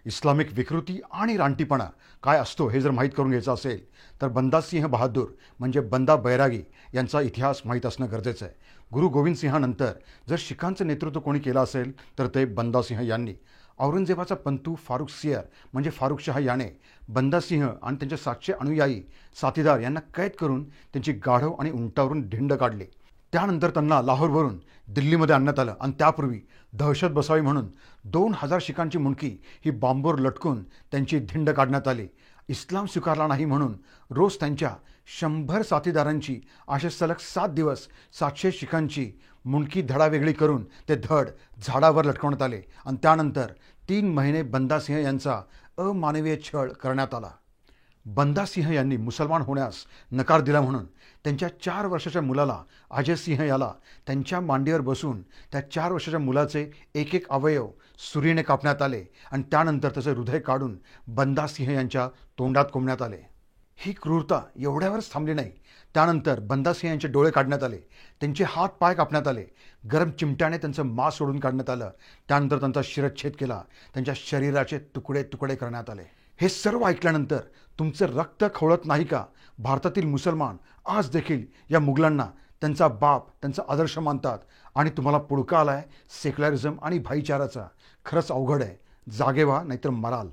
Islamic विकृती आणि रानटीपणा काय असतो हे जर माहीत करून घ्यायचं असेल तर बंदा सिंह बहादूर म्हणजे बंदा बैरागी यांचा इतिहास माहीत असणं गरजेचं आहे. गुरु गोविंद सिंहानंतर जर शिखांचं नेतृत्व कोणी केलं असेल तर ते बंदा सिंह यांनी. औरंगजेबाचा पंतू फारुख सियर म्हणजे फारुख शाह याने बंदा सिंह आणि त्यांचे 700 अनुयायी साथीदार यांना कैद करून त्यांची गाढव आणि उंटावरून ढिंड काढली. त्यानंतर त्यांना लाहोरवरून दिल्लीमध्ये आणण्यात आलं आणि त्यापूर्वी दहशत बसावी म्हणून 2000 शिखांची मुंडकी ही बांबवर लटकून त्यांची धिंड काढण्यात आली. इस्लाम स्वीकारला नाही म्हणून रोज त्यांच्या 100 साथीदारांची असे सलग 7 दिवस 700 शिखांची मुंडकी धडावेगळी करून ते धड झाडावर लटकवण्यात आले आणि त्यानंतर 3 महिने बंदा सिंह यांचा अमानवीय छळ करण्यात आला. बंदा सिंह यांनी मुसलमान होण्यास नकार दिला म्हणून त्यांच्या 4 वर्षाच्या मुलाला अजय सिंह याला त्यांच्या मांडीवर बसून त्या 4 वर्षाच्या मुलाचे एक एक अवयव सुरीने कापण्यात आले आणि त्यानंतर त्याचे हृदय काढून बंदा सिंह यांच्या तोंडात कोंबण्यात आले. ही क्रूरता एवढ्यावरच थांबली नाही. त्यानंतर बंदा सिंह यांचे डोळे काढण्यात आले, त्यांचे हात पाय कापण्यात आले, गरम चिमट्याने त्यांचं मांस सोडून काढण्यात आलं, त्यानंतर त्यांचा शिरच्छेद केला, त्यांच्या शरीराचे तुकडे तुकडे करण्यात आले. हे सर्व ऐकल्यानंतर तुमचं रक्त खवळत नाही का? भारतातील मुसलमान आज देखील या मुघलांना त्यांचा बाप, त्यांचा आदर्श मानतात आणि तुम्हाला पुडका आलाय सेक्युलरिझम आणि भाईचाराचा. खरंच अवघड आहे. जागे व्हा नाहीतर मराल.